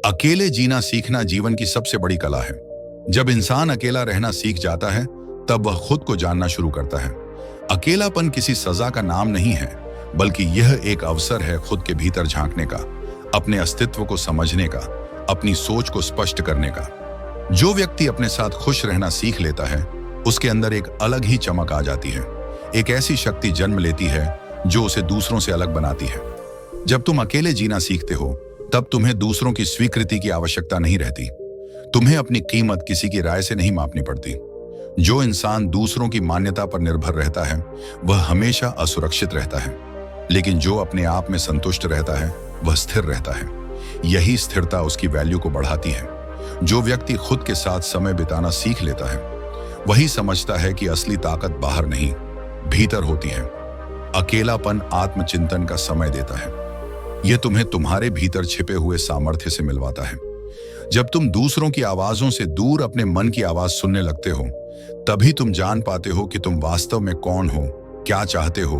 अकेले जीना सीखना जीवन की सबसे बड़ी कला है। जब इंसान अकेला रहना सीख जाता है, तब वह खुद को जानना शुरू करता है। अकेलापन किसी सजा का नाम नहीं है, बल्कि यह एक अवसर है खुद के भीतर झांकने का, अपने अस्तित्व को समझने का, अपनी सोच को स्पष्ट करने का। जो व्यक्ति अपने साथ खुश रहना सीख लेता है, उसके अंदर एक अलग ही चमक आ जाती है। एक ऐसी शक्ति जन्म लेती है जो उसे दूसरों से अलग बनाती है। जब तुम अकेले जीना सीखते हो, तब तुम्हें दूसरों की स्वीकृति की आवश्यकता नहीं रहती। तुम्हें अपनी कीमत किसी की राय से नहीं मापनी पड़ती। जो इंसान दूसरों की मान्यता पर निर्भर रहता है, वह हमेशा असुरक्षित रहता है, लेकिन जो अपने आप में संतुष्ट रहता है, वह स्थिर रहता है। यही स्थिरता उसकी वैल्यू को बढ़ाती है। जो व्यक्ति खुद के साथ समय बिताना सीख लेता है, वही समझता है कि असली ताकत बाहर नहीं, भीतर होती है। अकेलापन आत्मचिंतन का समय देता है। यह तुम्हें तुम्हारे भीतर छिपे हुए सामर्थ्य से मिलवाता है। जब तुम दूसरों की आवाजों से दूर अपने मन की आवाज सुनने लगते हो, तभी तुम जान पाते हो कि तुम वास्तव में कौन हो, क्या चाहते हो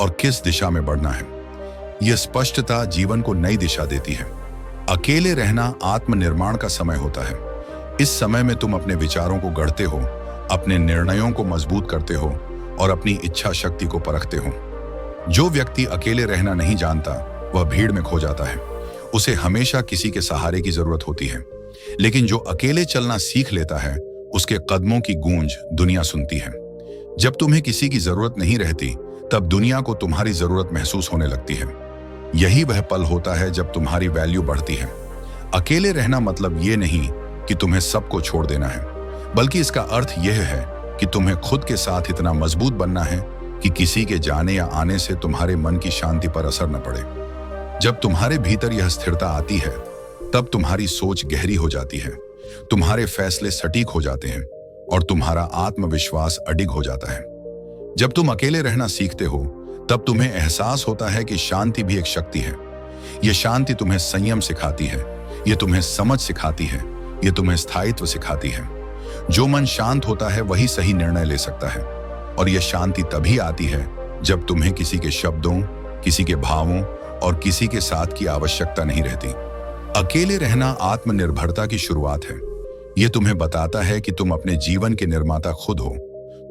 और किस दिशा में बढ़ना है। यह स्पष्टता जीवन को नई दिशा देती है। अकेले रहना आत्मनिर्माण का समय होता है। इस समय में तुम अपने विचारों को गढ़ते हो, अपने निर्णयों को मजबूत करते हो और अपनी इच्छा शक्ति को परखते हो। जो व्यक्ति अकेले रहना नहीं जानता, वह भीड़ में खो जाता है। उसे हमेशा किसी के सहारे की जरूरत होती है। लेकिन जो अकेले चलना सीख लेता है, उसके कदमों की गूंज दुनिया सुनती है। जब तुम्हें किसी की जरूरत नहीं रहती, तब दुनिया को तुम्हारी जरूरत महसूस होने लगती है। यही वह पल होता है जब तुम्हारी वैल्यू बढ़ती है। अकेले रहना मतलब ये नहीं कि तुम्हें सबको छोड़ देना है, बल्कि इसका अर्थ यह है कि तुम्हें खुद के साथ इतना मजबूत बनना है कि किसी के जाने या आने से तुम्हारे मन की शांति पर असर न पड़े। जब तुम्हारे भीतर यह स्थिरता आती है, तब तुम्हारी सोच गहरी हो जाती है, तुम्हारे फैसले सटीक हो जाते हैं और तुम्हारा आत्मविश्वास अडिग हो जाता है। जब तुम अकेले रहना सीखते हो, तब तुम्हें एहसास होता है कि शांति भी एक शक्ति है। यह शांति तुम्हें संयम सिखाती है, यह तुम्हें समझ सिखाती है, यह तुम्हें स्थायित्व सिखाती है। जो मन शांत होता है, वही सही निर्णय ले सकता है। और यह शांति तभी आती है जब तुम्हें किसी के शब्दों, किसी के भावों और किसी के साथ की आवश्यकता नहीं रहती। अकेले रहना आत्मनिर्भरता की शुरुआत है। यह तुम्हें बताता है कि तुम अपने जीवन के निर्माता खुद हो।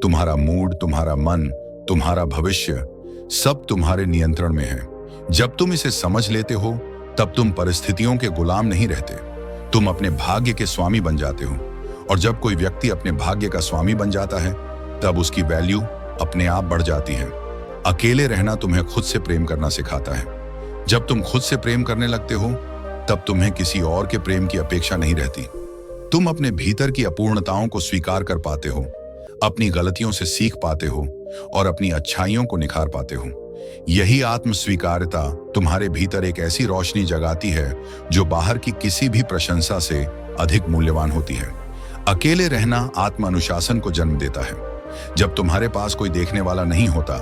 तुम्हारा मूड, तुम्हारा मन, तुम्हारा भविष्य सब तुम्हारे नियंत्रण में है। जब तुम इसे समझ लेते हो, तब तुम परिस्थितियों के गुलाम नहीं रहते। तुम अपने भाग्य के स्वामी बन जाते हो। और जब कोई व्यक्ति अपने भाग्य का स्वामी बन जाता है, तब उसकी वैल्यू अपने आप बढ़ जाती है। अकेले रहना तुम्हें खुद से प्रेम करना सिखाता है। जब तुम खुद से प्रेम करने लगते हो, तब तुम्हें किसी और के प्रेम की अपेक्षा नहीं रहती। तुम अपने भीतर की अपूर्णताओं को स्वीकार कर पाते हो, अपनी गलतियों से सीख पाते हो और अपनी अच्छाइयों को निखार पाते हो। यही आत्मस्वीकार्यता तुम्हारे भीतर एक ऐसी रोशनी जगाती है जो बाहर की किसी भी प्रशंसा से अधिक मूल्यवान होती है। अकेले रहना आत्म अनुशासन को जन्म देता है। जब तुम्हारे पास कोई देखने वाला नहीं होता,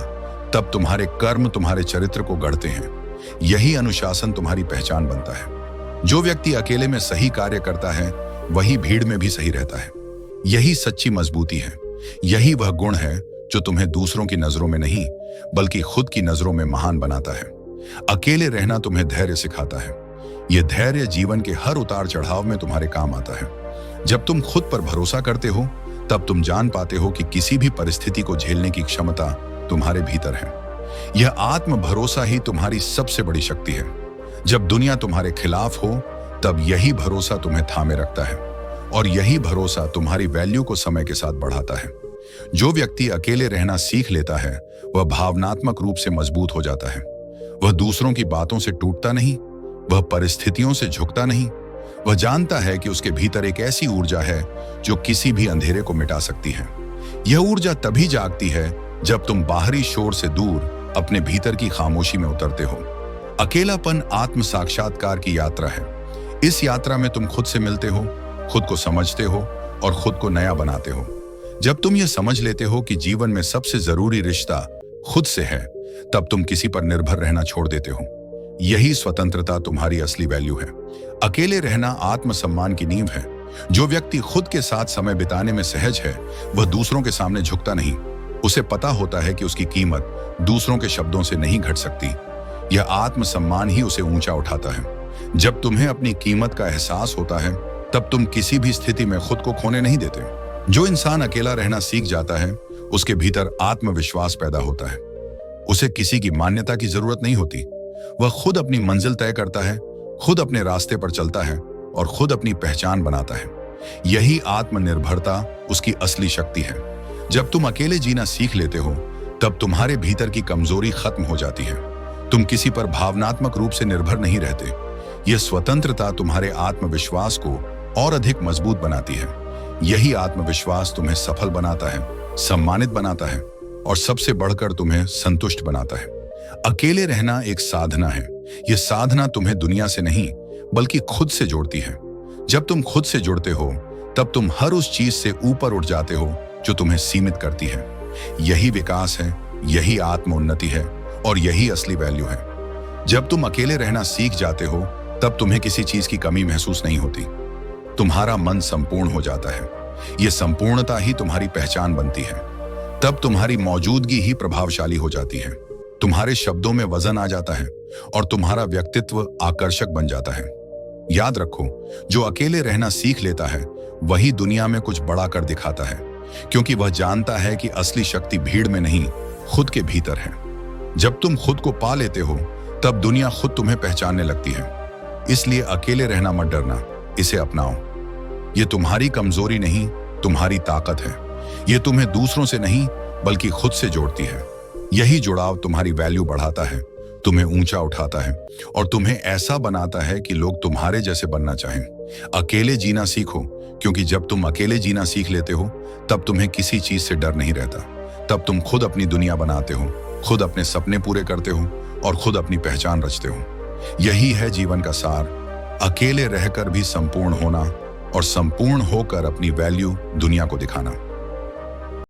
तब तुम्हारे कर्म तुम्हारे चरित्र को गढ़ते हैं। यही अनुशासन तुम्हारी पहचान बनता है। जो व्यक्ति अकेले में सही कार्य करता है, वही भीड़ में भी सही रहता है। यही सच्ची मजबूती है। यही वह गुण है जो तुम्हें दूसरों की नजरों में नहीं, बल्कि खुद की नजरों में महान बनाता है। अकेले रहना तुम्हें धैर्य सिखाता है। यह धैर्य जीवन के हर उतार चढ़ाव में तुम्हारे काम आता है। जब तुम खुद पर भरोसा करते हो, तब तुम जान पाते हो कि किसी भी परिस्थिति को झेलने की क्षमता तुम्हारे भीतर है। यह आत्म भरोसा ही तुम्हारी सबसे बड़ी शक्ति है। जब दुनिया तुम्हारे खिलाफ हो, तब यही भरोसा तुम्हें थामे रखता है और यही भरोसा तुम्हारी वैल्यू को समय के साथ बढ़ाता है। जो व्यक्ति अकेले रहना सीख लेता है, वह भावनात्मक रूप से मजबूत हो जाता है। वह दूसरों की बातों से टूटता नहीं, वह परिस्थितियों से झुकता नहीं। वह जानता है कि उसके भीतर एक ऐसी ऊर्जा है जो किसी भी अंधेरे को मिटा सकती है। यह ऊर्जा तभी जागती है जब तुम बाहरी शोर से दूर अपने भीतर की खामोशी में उतरते हो। अकेलापन आत्म साक्षात्कार की यात्रा है। इस यात्रा में तुम खुद से मिलते हो, खुद को समझते हो और खुद को नया बनाते हो। जब तुम यह समझ लेते हो कि जीवन में सबसे जरूरी रिश्ता खुद से है, तब तुम किसी पर निर्भर रहना छोड़ देते हो। यही स्वतंत्रता तुम्हारी असली वैल्यू है। अकेले रहना आत्मसम्मान की नींव है। जो व्यक्ति खुद के साथ समय बिताने में सहज है, वह दूसरों के सामने झुकता नहीं। उसे पता होता है कि उसकी कीमत दूसरों के शब्दों से नहीं घट सकती। यह आत्मसम्मान ही उसे ऊंचा उठाता है। जब तुम्हें अपनी कीमत का एहसास होता है तब तुम किसी भी स्थिति में खुद को खोने नहीं देते। जो इंसान अकेला रहना सीख जाता है उसके भीतर आत्मविश्वास पैदा होता है। उसे किसी की मान्यता की जरूरत नहीं होती। वह खुद अपनी मंजिल तय करता है, खुद अपने रास्ते पर चलता है और खुद अपनी पहचान बनाता है। यही आत्मनिर्भरता उसकी असली शक्ति है। जब तुम अकेले जीना सीख लेते हो तब तुम्हारे भीतर की कमजोरी खत्म हो जाती है। तुम किसी पर भावनात्मक रूप से निर्भर नहीं रहते। यह स्वतंत्रता तुम्हारे आत्मविश्वास को और अधिक मजबूत बनाती है। यही आत्मविश्वास तुम्हें सफल बनाता है, सम्मानित बनाता है और सबसे बढ़कर तुम्हें संतुष्ट बनाता है। अकेले रहना एक साधना है। यह साधना तुम्हें दुनिया से नहीं बल्कि खुद से जोड़ती है। जब तुम खुद से जुड़ते हो तब तुम हर उस चीज से ऊपर उठ जाते हो जो तुम्हें सीमित करती है। यही विकास है, यही आत्मोन्नति है और यही असली वैल्यू है। जब तुम अकेले रहना सीख जाते हो तब तुम्हें किसी चीज की कमी महसूस नहीं होती। तुम्हारा मन संपूर्ण हो जाता है। यह संपूर्णता ही तुम्हारी पहचान बनती है। तब तुम्हारी मौजूदगी ही प्रभावशाली हो जाती है। तुम्हारे शब्दों में वजन आ जाता है और तुम्हारा व्यक्तित्व आकर्षक बन जाता है। याद रखो, जो अकेले रहना सीख लेता है वही दुनिया में कुछ बड़ा कर दिखाता है, क्योंकि वह जानता है कि असली शक्ति भीड़ में नहीं, खुद के भीतर है। जब तुम खुद को पा लेते हो तब दुनिया खुद तुम्हें पहचानने लगती है। इसलिए अकेले रहना मत डरना, इसे अपनाओ। ये तुम्हारी कमजोरी नहीं, तुम्हारी ताकत है। ये तुम्हें दूसरों से नहीं बल्कि खुद से जोड़ती है। यही जुड़ाव तुम्हारी वैल्यू बढ़ाता है, तुम्हें ऊंचा उठाता है और तुम्हें ऐसा बनाता है कि लोग तुम्हारे जैसे बनना चाहें। अकेले जीना सीखो, क्योंकि जब तुम अकेले जीना सीख लेते हो तब तुम्हें किसी चीज से डर नहीं रहता। तब तुम खुद अपनी दुनिया बनाते हो, खुद अपने सपने पूरे करते हो और खुद अपनी पहचान रचते हो। यही है जीवन का सार, अकेले रहकर भी संपूर्ण होना और संपूर्ण होकर अपनी वैल्यू दुनिया को दिखाना।